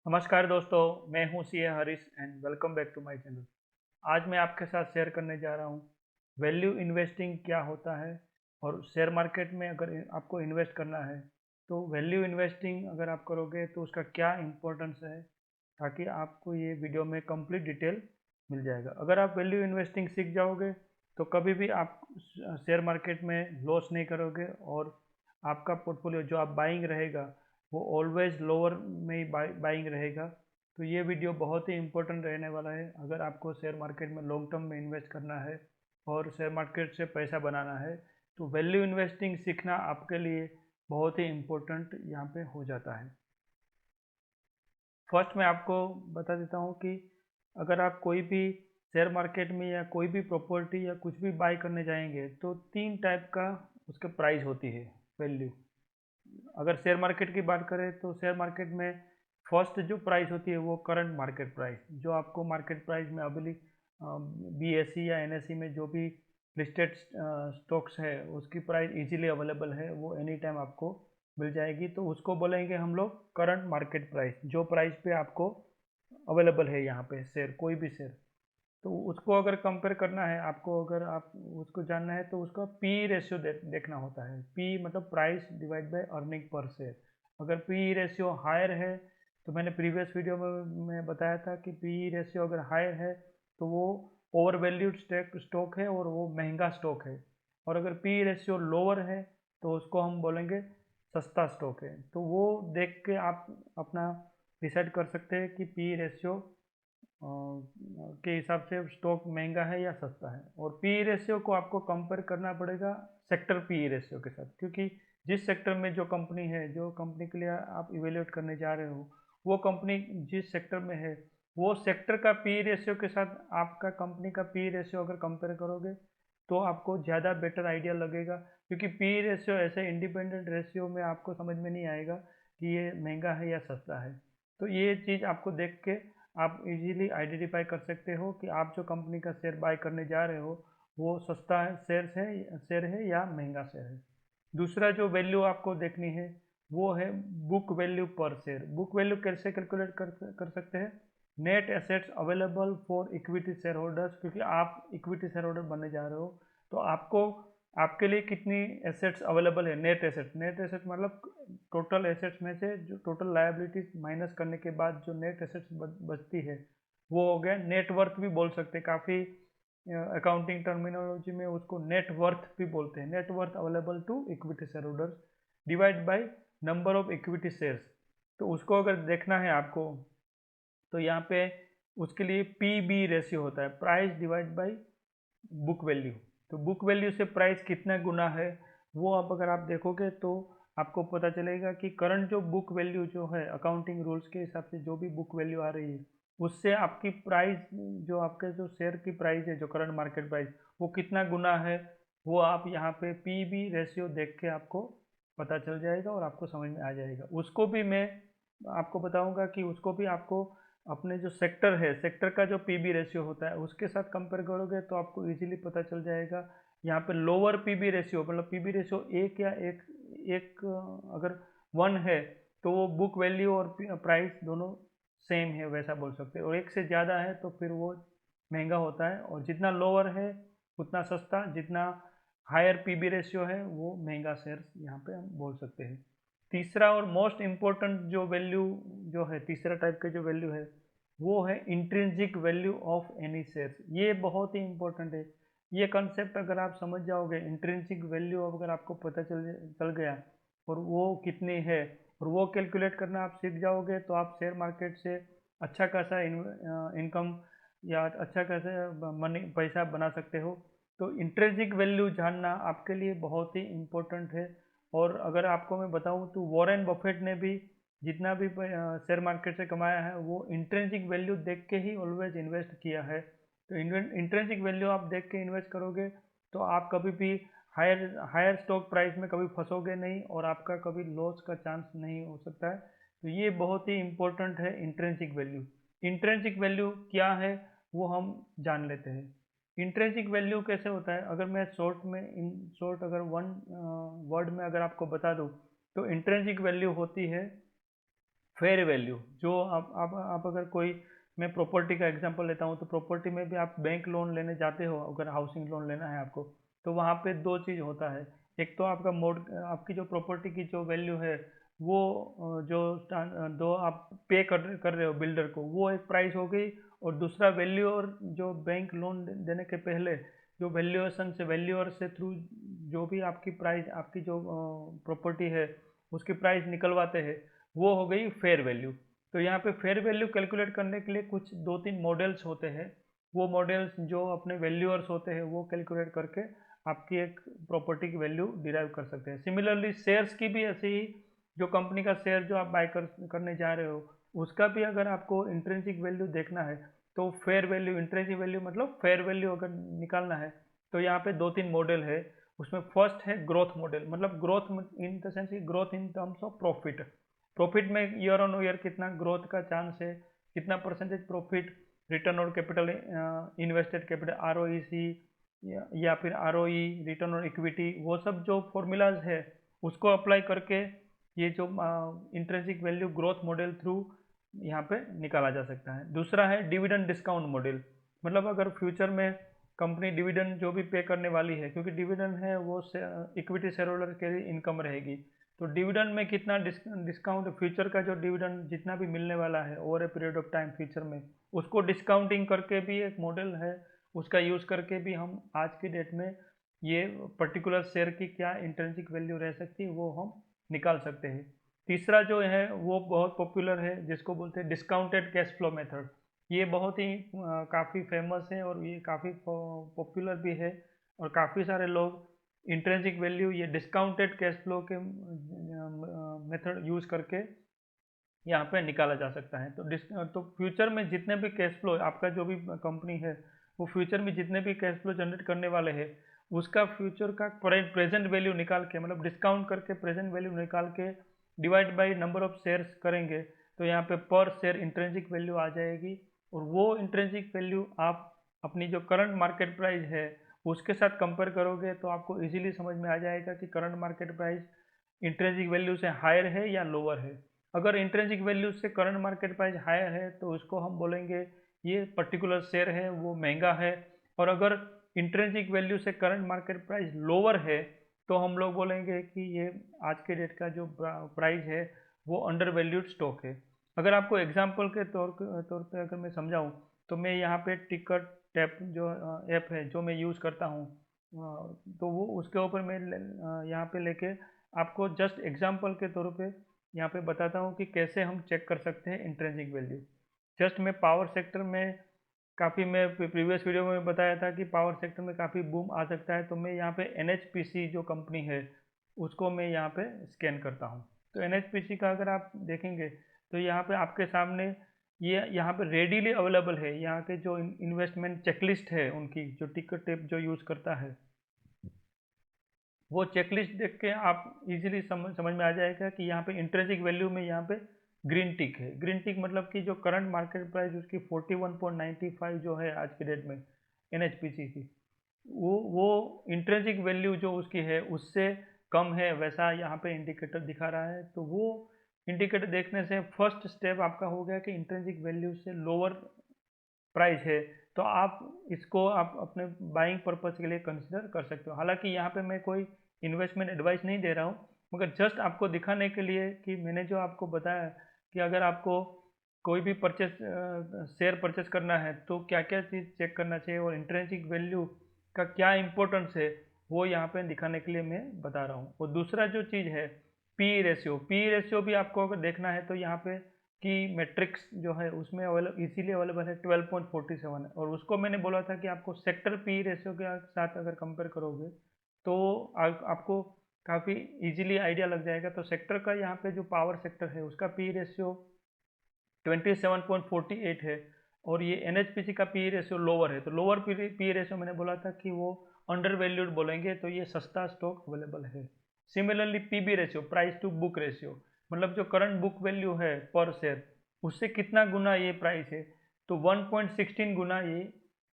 नमस्कार दोस्तों, मैं हूं C A Harish and welcome back to my channel. आज मैं आपके साथ शेयर करने जा रहा हूं वैल्यू इन्वेस्टिंग क्या होता है और शेयर मार्केट में अगर आपको इन्वेस्ट करना है तो वैल्यू इन्वेस्टिंग अगर आप करोगे तो उसका क्या इम्पोर्टेंस है, ताकि आपको ये वीडियो में कंप्लीट डिटेल मिल जाएगा। अगर आप वैल्यू इन्वेस्टिंग सीख जाओगे तो कभी भी आप शेयर मार्केट में लॉस नहीं करोगे और आपका पोर्टफोलियो जो आप बाइंग रहेगा वो ऑलवेज लोअर में ही बाइंग रहेगा। तो ये वीडियो बहुत ही इंपॉर्टेंट रहने वाला है अगर आपको शेयर मार्केट में लॉन्ग टर्म में इन्वेस्ट करना है और शेयर मार्केट से पैसा बनाना है। तो वैल्यू इन्वेस्टिंग सीखना आपके लिए बहुत ही इम्पोर्टेंट यहाँ पे हो जाता है। फर्स्ट मैं आपको बता देता हूँ कि अगर आप कोई भी शेयर मार्केट में या कोई भी प्रॉपर्टी या कुछ भी बाय करने जाएंगे तो तीन टाइप का उसके प्राइस होती है, वैल्यू। अगर शेयर मार्केट की बात करें तो शेयर मार्केट में फर्स्ट जो प्राइस होती है वो करंट मार्केट प्राइस, जो आपको मार्केट प्राइस में अभी BSE या NSE में जो भी लिस्टेड स्टॉक्स है उसकी प्राइस इजीली अवेलेबल है, वो एनी टाइम आपको मिल जाएगी। तो उसको बोलेंगे हम लोग करंट मार्केट प्राइस, जो प्राइस पे आपको अवेलेबल है यहाँ पे शेयर, कोई भी शेयर। तो उसको अगर कंपेयर करना है आपको, अगर आप उसको जानना है तो उसका पी रेशियो देखना होता है। पी मतलब price divide by earning per share. अगर पी रेशियो हायर है, तो मैंने प्रीवियस वीडियो में मैं बताया था कि पी रेशियो अगर हायर है तो वो ओवर वैल्यूड स्टॉक है और वो महंगा स्टॉक है। और अगर पी रेशियो लोअर है तो उसको हम बोलेंगे सस्ता स्टॉक है। तो वो देख के आप अपना डिसाइड कर सकते हैं कि पी रेशियो के हिसाब से स्टॉक महंगा है या सस्ता है। और पी रेशियो को आपको कंपेयर करना पड़ेगा सेक्टर पी रेशियो के साथ, क्योंकि जिस सेक्टर में जो कंपनी है, जो कंपनी के लिए आप इवेल्युएट करने जा रहे हो, वो कंपनी जिस सेक्टर में है वो सेक्टर का पी रेशियो के साथ आपका कंपनी का पी रेशियो अगर कंपेयर करोगे तो आपको ज़्यादा बेटर आइडिया लगेगा। क्योंकि पी रेशियो ऐसे इंडिपेंडेंट रेशियो में आपको समझ में नहीं आएगा कि ये महंगा है या सस्ता है। तो ये चीज़ आपको देख के आप इजीली आइडेंटिफाई कर सकते हो कि आप जो कंपनी का शेयर बाय करने जा रहे हो वो सस्ता है शेयर है या महंगा शेयर है। दूसरा जो वैल्यू आपको देखनी है वो है बुक वैल्यू पर शेयर। बुक वैल्यू कैसे कैलकुलेट कर सकते हैं? Net assets available for equity share holders, क्योंकि आप इक्विटी शेयर होल्डर बनने जा रहे हो तो आपको आपके लिए कितनी एसेट्स अवेलेबल है। नेट एसेट, नेट एसेट मतलब टोटल एसेट्स में से जो टोटल लायबिलिटीज माइनस करने के बाद जो नेट एसेट्स बचती है वो हो गया नेटवर्थ भी बोल सकते हैं। काफ़ी अकाउंटिंग टर्मिनोलॉजी में उसको नेटवर्थ भी बोलते हैं। Net worth available to equity share holders divide by number of equity shares. तो उसको अगर देखना है आपको तो यहाँ पे उसके लिए PB रेशियो होता है, price divide by book value. तो बुक वैल्यू से प्राइस कितना गुना है वो आप अगर आप देखोगे तो आपको पता चलेगा कि करंट जो बुक वैल्यू जो है अकाउंटिंग रूल्स के हिसाब से जो भी बुक वैल्यू आ रही है उससे आपकी प्राइस, जो आपके जो शेयर की प्राइस है, जो करंट मार्केट प्राइस, वो कितना गुना है वो आप यहाँ पे PB रेशियो देख के आपको पता चल जाएगा और आपको समझ में आ जाएगा। उसको भी मैं आपको बताऊंगा कि उसको भी आपको अपने जो सेक्टर है, सेक्टर का जो PB रेशियो होता है उसके साथ कंपेयर करोगे तो आपको इजीली पता चल जाएगा। यहाँ पे लोअर PB रेशियो मतलब PB रेशियो एक या एक एक अगर 1 है तो वो बुक वैल्यू और प्राइस दोनों सेम है वैसा बोल सकते हैं। और एक से ज़्यादा है तो फिर वो महंगा होता है, और जितना लोअर है उतना सस्ता, जितना हायर PB रेशियो है वो महंगा शेयर यहाँ पे हम बोल सकते हैं। तीसरा और मोस्ट इम्पोर्टेंट जो वैल्यू जो है, तीसरा टाइप का जो वैल्यू है वो है intrinsic value of any share. ये बहुत ही इंपॉर्टेंट है। ये कंसेप्ट अगर आप समझ जाओगे, इंट्रिंसिक वैल्यू अगर आपको पता चल गया और वो कितनी है और वो कैलकुलेट करना आप सीख जाओगे तो आप शेयर मार्केट से अच्छा खासा इनकम या अच्छा खासा मनी पैसा बना सकते हो। तो इंट्रिंसिक वैल्यू जानना आपके लिए बहुत ही इम्पोर्टेंट है। और अगर आपको मैं बताऊं तो वॉरेन बफेट ने भी जितना भी शेयर मार्केट से कमाया है वो इंट्रिंसिक वैल्यू देख के ही ऑलवेज इन्वेस्ट किया है। तो इंट्रिंसिक वैल्यू आप देख के इन्वेस्ट करोगे तो आप कभी भी हायर हायर स्टॉक प्राइस में कभी फंसोगे नहीं और आपका कभी लॉस का चांस नहीं हो सकता है। तो ये बहुत ही इंपॉर्टेंट है इंट्रिंसिक वैल्यू। इंट्रिंसिक वैल्यू क्या है वो हम जान लेते हैं। इंट्रिंसिक वैल्यू कैसे होता है, अगर मैं शॉर्ट में इन शॉर्ट अगर वन वर्ड में अगर आपको बता दूं तो इंट्रिंसिक वैल्यू होती है फेयर वैल्यू जो आप अगर कोई, मैं प्रॉपर्टी का एग्जांपल लेता हूँ, तो प्रॉपर्टी में भी आप बैंक लोन लेने जाते हो, अगर हाउसिंग लोन लेना है आपको, तो वहाँ पे दो चीज़ होता है। एक तो आपका आपकी जो प्रॉपर्टी की जो वैल्यू है वो दो आप पे कर रहे हो बिल्डर को, वो एक प्राइस हो गई। और दूसरा वैल्यू, और जो बैंक लोन देने के पहले जो वैल्यूअर से थ्रू जो भी आपकी प्राइस, आपकी जो प्रॉपर्टी है उसकी प्राइस निकलवाते हैं, वो हो गई फेयर वैल्यू। तो यहाँ पे फेयर वैल्यू कैलकुलेट करने के लिए कुछ दो तीन मॉडल्स होते हैं। वो मॉडल्स जो अपने वैल्यूअर्स होते हैं वो कैलकुलेट करके आपकी एक प्रॉपर्टी की वैल्यू डिराइव कर सकते हैं। सिमिलरली शेयर्स की भी ऐसे ही, जो कंपनी का शेयर जो आप करने जा रहे हो, उसका भी अगर आपको इंट्रिंसिक वैल्यू देखना है तो फेयर वैल्यू, इंट्रिंसिक वैल्यू मतलब फेयर वैल्यू अगर निकालना है, तो यहाँ पे दो तीन मॉडल है। उसमें फर्स्ट है ग्रोथ मॉडल, मतलब growth in the sense growth in terms of profit. Profit में ईयर ऑन ईयर कितना ग्रोथ का चांस है, कितना percentage profit, return on capital, invested capital, ROIC या फिर आरओई, रिटर्न ऑन इक्विटी, वो सब जो फॉर्मूलाज है उसको अप्लाई करके ये जो intrinsic value growth model through यहाँ पे निकाला जा सकता है। दूसरा है डिविडेंड डिस्काउंट मॉडल, मतलब अगर फ्यूचर में कंपनी डिविडेंड जो भी पे करने वाली है, क्योंकि डिविडेंड है वो इक्विटी शेयर होल्डर के लिए इनकम रहेगी, तो डिविडेंड में कितना डिस्काउंट, फ्यूचर का जो डिविडेंड जितना भी मिलने वाला है over a period of time future में, उसको डिस्काउंटिंग करके भी एक मॉडल है। उसका यूज़ करके भी हम आज की डेट में ये पर्टिकुलर शेयर की क्या इंट्रिंसिक वैल्यू रह सकती है वो हम निकाल सकते हैं। तीसरा जो है वो बहुत पॉपुलर है, जिसको बोलते हैं डिस्काउंटेड कैश फ्लो मेथड। ये बहुत ही काफ़ी फेमस है और ये काफ़ी पॉपुलर भी है, और काफ़ी सारे लोग इंट्रिंसिक वैल्यू ये डिस्काउंटेड कैश फ्लो के मेथड यूज़ करके यहाँ पे निकाला जा सकता है। तो फ्यूचर में जितने भी कैश फ्लो आपका जो भी कंपनी है, वो फ्यूचर में जितने भी कैश फ्लो जनरेट करने वाले हैं, उसका फ्यूचर का प्रेजेंट वैल्यू निकाल के, मतलब डिस्काउंट करके प्रेजेंट वैल्यू निकाल के divide by number of shares करेंगे, तो यहाँ पे पर शेयर इंट्रिंसिक वैल्यू आ जाएगी। और वो इंट्रिंसिक वैल्यू आप अपनी जो करंट मार्केट प्राइस है उसके साथ कंपेयर करोगे, तो आपको इजीली समझ में आ जाएगा कि current market price intrinsic value से हायर है या लोअर है। अगर इंट्रिंसिक वैल्यू से करंट मार्केट प्राइस हायर है तो उसको हम बोलेंगे ये पर्टिकुलर शेयर है वो महंगा है। और अगर इंट्रिंसिक वैल्यू से करंट मार्केट प्राइस लोअर है तो हम लोग बोलेंगे कि ये आज के डेट का जो प्राइस है वो अंडर वैल्यूड स्टॉक है। अगर आपको एग्जांपल के तौर पे अगर मैं समझाऊं, तो मैं यहाँ पे टिकट टैप जो ऐप है जो मैं यूज़ करता हूँ, तो वो उसके ऊपर मैं यहाँ पे लेके आपको जस्ट एग्जांपल के तौर पे यहाँ पे बताता हूँ कि कैसे हम चेक कर सकते हैं इंट्रिंसिक वैल्यू। जस्ट मैं पावर सेक्टर में काफ़ी, मैं प्रीवियस वीडियो में बताया था कि पावर सेक्टर में काफ़ी बूम आ सकता है, तो मैं यहाँ पे एनएचपीसी जो कंपनी है उसको मैं यहाँ पे स्कैन करता हूँ। तो एनएचपीसी का अगर आप देखेंगे तो यहाँ पे आपके सामने ये यहाँ पे रेडीली अवेलेबल है। यहाँ के जो इन्वेस्टमेंट चेकलिस्ट है उनकी, जो टिकट टेप जो यूज़ करता है, वो चेकलिस्ट देख के आप इजीली समझ में आ जाएगा कि यहाँ पे इंट्रिंसिक वैल्यू में यहाँ पे ग्रीन टिक है। ग्रीन टिक मतलब कि जो करंट मार्केट प्राइस उसकी 41.95 जो है आज की डेट में एनएचपीसी की, वो इंट्रिंसिक वैल्यू जो उसकी है उससे कम है, वैसा यहाँ पे इंडिकेटर दिखा रहा है। तो वो इंडिकेटर देखने से फर्स्ट स्टेप आपका हो गया कि इंट्रिंसिक वैल्यू से लोअर प्राइस है, तो आप इसको आप अपने बाइंग पर्पस के लिए कंसिडर कर सकते हो। हालांकि यहाँ पे मैं कोई इन्वेस्टमेंट एडवाइस नहीं दे रहा हूँ, मगर जस्ट आपको दिखाने के लिए कि मैंने जो आपको बताया कि अगर आपको कोई भी शेयर परचेस करना है तो क्या क्या चीज़ चेक करना चाहिए और इंट्रिंसिक वैल्यू का क्या इंपॉर्टेंस है, वो यहाँ पे दिखाने के लिए मैं बता रहा हूँ। और दूसरा जो चीज़ है पी रेशियो भी आपको अगर देखना है तो यहाँ पे की मैट्रिक्स जो है उसमें इजीली अवेलेबल है 12.47 है। और उसको मैंने बोला था कि आपको सेक्टर पी रेशियो के साथ अगर कंपेयर करोगे तो आपको काफ़ी इजीली आइडिया लग जाएगा। तो सेक्टर का यहाँ पे जो पावर सेक्टर है उसका पी रेशियो 27.48 है, और ये एनएचपीसी का पी रेशियो लोअर है। तो लोअर पी रेशियो मैंने बोला था कि वो अंडर वैल्यूड बोलेंगे, तो ये सस्ता स्टॉक अवेलेबल है। Similarly PB ratio, price to book ratio, मतलब जो करंट बुक वैल्यू है पर शेयर उससे कितना गुना ये प्राइस है, तो 1.16 गुना ये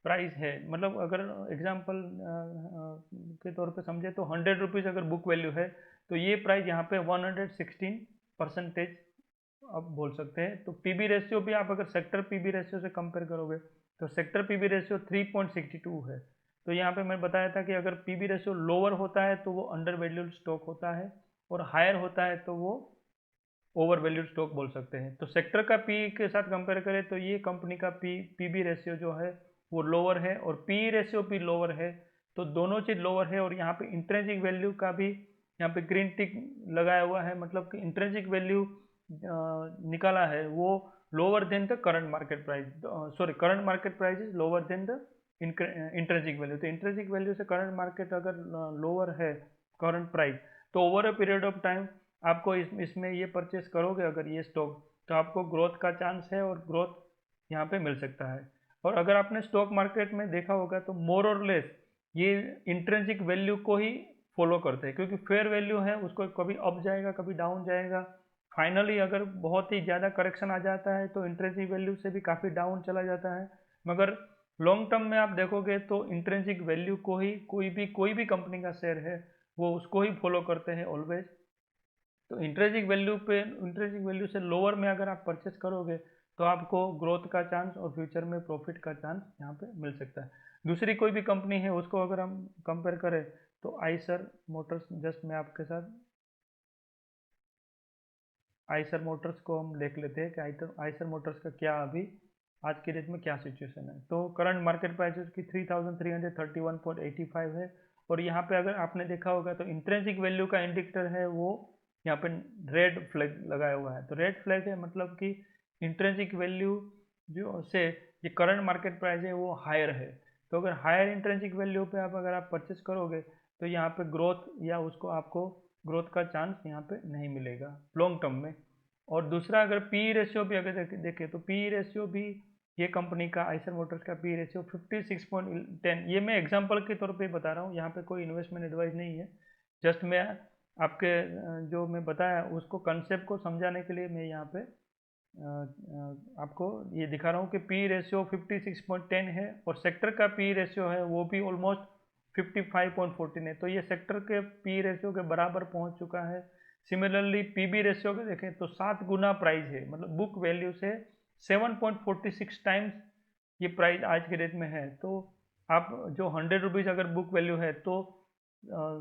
प्राइस है। मतलब अगर एग्जांपल के तौर पे समझे तो 100 रुपीज़ अगर बुक वैल्यू है तो ये प्राइस यहाँ पे 116% आप बोल सकते हैं। तो पीबी रेशियो भी आप अगर सेक्टर पीबी रेशियो से कंपेयर करोगे तो सेक्टर पीबी रेशियो 3.62 है। तो यहाँ पे मैं बताया था कि अगर पीबी रेशियो लोअर होता है तो वो अंडर वैल्यूड स्टॉक होता है, और हायर होता है तो वो ओवर वैल्यूड स्टॉक बोल सकते हैं। तो सेक्टर का पी के साथ कंपेयर करें तो ये कंपनी का पीबी रेशियो जो है वो लोअर है, और पी रेशियो भी लोअर है। तो दोनों चीज़ लोअर है, और यहाँ पे इंट्रिंसिक वैल्यू का भी यहाँ पे ग्रीन टिक लगाया हुआ है, मतलब कि इंट्रिंसिक वैल्यू निकाला है वो lower than the current market price, sorry current market price is lower than the intrinsic value. तो इंट्रिंसिक वैल्यू से करंट मार्केट अगर लोअर है करंट प्राइस, तो over a period of time आपको इसमें ये परचेस करोगे अगर ये स्टॉक, तो आपको ग्रोथ का चांस है और ग्रोथ यहाँ पे मिल सकता है। और अगर आपने स्टॉक मार्केट में देखा होगा तो मोर और लेस ये इंट्रिंसिक वैल्यू को ही फॉलो करते हैं, क्योंकि फेयर वैल्यू है उसको कभी अप जाएगा कभी डाउन जाएगा। फाइनली अगर बहुत ही ज़्यादा करेक्शन आ जाता है तो इंट्रिंसिक वैल्यू से भी काफ़ी डाउन चला जाता है। मगर लॉन्ग टर्म में आप देखोगे तो इंट्रिंसिक वैल्यू को ही कोई भी कंपनी का शेयर है वो उसको ही फॉलो करते हैं ऑलवेज। तो इंट्रिंसिक वैल्यू से लोअर में अगर आप परचेस करोगे तो आपको ग्रोथ का चांस और फ्यूचर में प्रॉफिट का चांस यहाँ पे मिल सकता है। दूसरी कोई भी कंपनी है उसको अगर हम कंपेयर करें तो आइसर मोटर्स, जस्ट मैं आपके साथ आइसर मोटर्स को हम देख लेते हैं कि आइसर मोटर्स का क्या अभी आज के डेट में क्या सिचुएशन है। तो करंट मार्केट प्राइस उसकी 3331.85 है, और यहाँ पे अगर आपने देखा होगा तो इंट्रिंसिक वैल्यू का इंडिकेटर है वो यहाँ पे रेड फ्लैग लगाया हुआ है। तो रेड फ्लैग है मतलब कि इंट्रिंसिक वैल्यू जो से ये करंट मार्केट प्राइस है वो हायर है। तो अगर हायर इंट्रिंसिक वैल्यू पे अगर आप परचेस करोगे तो यहाँ पे ग्रोथ या उसको आपको ग्रोथ का चांस यहाँ पे नहीं मिलेगा लॉन्ग टर्म में। और दूसरा अगर पी रेशियो भी अगर देखें तो पी रेशियो भी ये कंपनी का आइसर मोटर्स का पी रेशियो 56.10, ये मैं एग्जांपल के तौर पे बता रहा हूँ, यहाँ पे कोई इन्वेस्टमेंट एडवाइस नहीं है। जस्ट मैं आपके जो मैं बताया उसको कंसेप्ट को समझाने के लिए मैं यहाँ पे आपको ये दिखा रहा हूँ कि पी रेशियो 56.10 है, और सेक्टर का पी रेशियो है वो भी ऑलमोस्ट 55.14 है। तो ये सेक्टर के पी रेशियो के बराबर पहुंच चुका है। सिमिलरली पीबी रेशियो के देखें तो 7 गुना प्राइस है, मतलब बुक वैल्यू से 7.46 टाइम्स ये प्राइस आज के डेट में है। तो आप जो 100 रुपीज़ अगर बुक वैल्यू है तो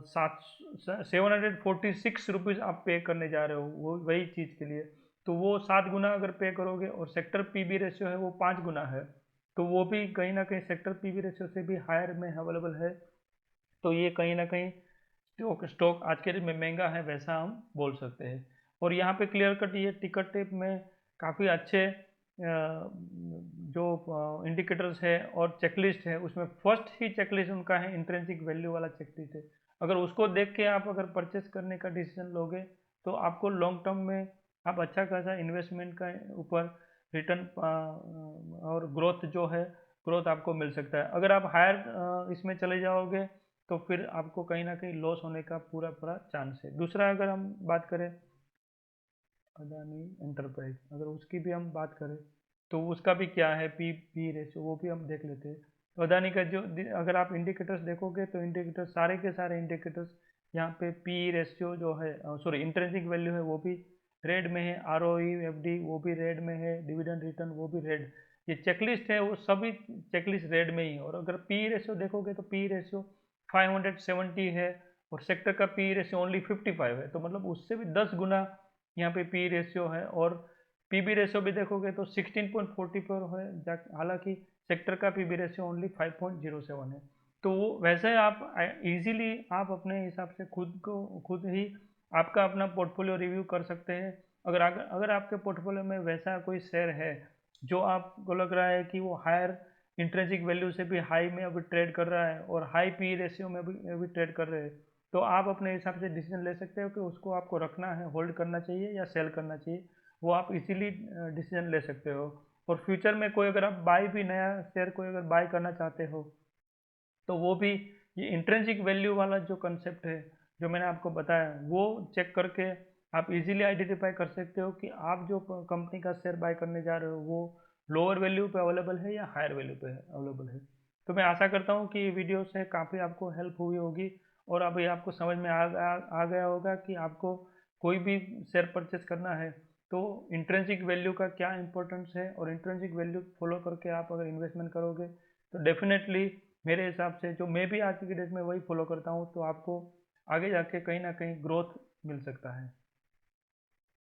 746 रुपीज़ आप पे करने जा रहे हो वो वही चीज़ के लिए। तो वो 7 गुना अगर पे करोगे, और सेक्टर पीबी रेशियो है वो 5 गुना है, तो वो भी कहीं ना कहीं सेक्टर पीबी रेशियो से भी हायर में अवेलेबल है। तो ये कहीं ना कहीं स्टॉक आज के डेट में महंगा है वैसा हम बोल सकते हैं। और यहाँ पे क्लियर कट ये टिकट टेप में काफ़ी अच्छे जो इंडिकेटर्स है और चेकलिस्ट है, उसमें फर्स्ट ही चेकलिस्ट उनका है इंट्रिंसिक वैल्यू वाला चेकलिस्ट है। अगर उसको देख के आप अगर परचेस करने का डिसीजन लोगे तो आपको लॉन्ग टर्म में आप अच्छा खासा इन्वेस्टमेंट का ऊपर रिटर्न और ग्रोथ जो है ग्रोथ आपको मिल सकता है। अगर आप हायर इसमें चले जाओगे तो फिर आपको कहीं ना कहीं लॉस होने का पूरा पूरा चांस है। दूसरा अगर हम बात करें अदानी एंटरप्राइज, अगर उसकी भी हम बात करें तो उसका भी क्या है पी पी रेशियो वो भी हम देख लेते हैं। तो अदानी का जो अगर आप इंडिकेटर्स देखोगे तो इंडिकेटर्स सारे के सारे इंडिकेटर्स यहाँ पे पी रेशियो जो है सॉरी इंट्रिंसिक वैल्यू है वो भी रेड में है, R O E F D वो भी रेड में है, डिविडेंड रिटर्न वो भी रेड। ये चेकलिस्ट है वो सभी चेकलिस्ट रेड में ही है। और अगर पी रेशियो देखोगे तो पी रेशियो 570 है, और सेक्टर का पी रेशियो ओनली 55 है, तो मतलब उससे भी 10 गुना यहाँ पे पी रेशियो है। और पीबी रेशियो भी देखोगे तो 16.44 है, हालांकि सेक्टर का पीबी रेशियो ओनली 5.07 है। तो वैसे आप इजीली आप अपने हिसाब से खुद ही आपका अपना पोर्टफोलियो रिव्यू कर सकते हैं। अगर आपके पोर्टफोलियो में वैसा कोई शेयर है जो आपको लग रहा है कि वो हायर इंट्रिंसिक वैल्यू से भी हाई में अभी ट्रेड कर रहा है और हाई पी रेशियो में भी ट्रेड कर रहे हैं, तो आप अपने हिसाब से डिसीजन ले सकते हो कि उसको आपको रखना है, होल्ड करना चाहिए या सेल करना चाहिए। वो आप इजीली डिसीजन ले सकते हो। और फ्यूचर में कोई अगर आप बाय भी नया शेयर कोई अगर बाय करना चाहते हो तो वो भी ये इंट्रिंसिक वैल्यू वाला जो कंसेप्ट है जो मैंने आपको बताया वो चेक करके आप इजीली आइडेंटिफाई कर सकते हो कि आप जो कंपनी का शेयर बाय करने जा रहे हो वो लोअर वैल्यू पे अवेलेबल है या हायर वैल्यू पे अवेलेबल है। तो मैं आशा करता हूँ कि ये वीडियो से काफ़ी आपको हेल्प हुई होगी, और अभी आपको समझ में आ गया होगा कि आपको कोई भी शेयर परचेस करना है तो इंट्रिंसिक वैल्यू का क्या इंपॉर्टेंस है, और इंट्रिंसिक वैल्यू फॉलो करके आप अगर इन्वेस्टमेंट करोगे तो डेफिनेटली मेरे हिसाब से, जो मैं भी आज की डेट में वही फॉलो करता हूँ, तो आपको आगे जाके कहीं ना कहीं ग्रोथ मिल सकता है।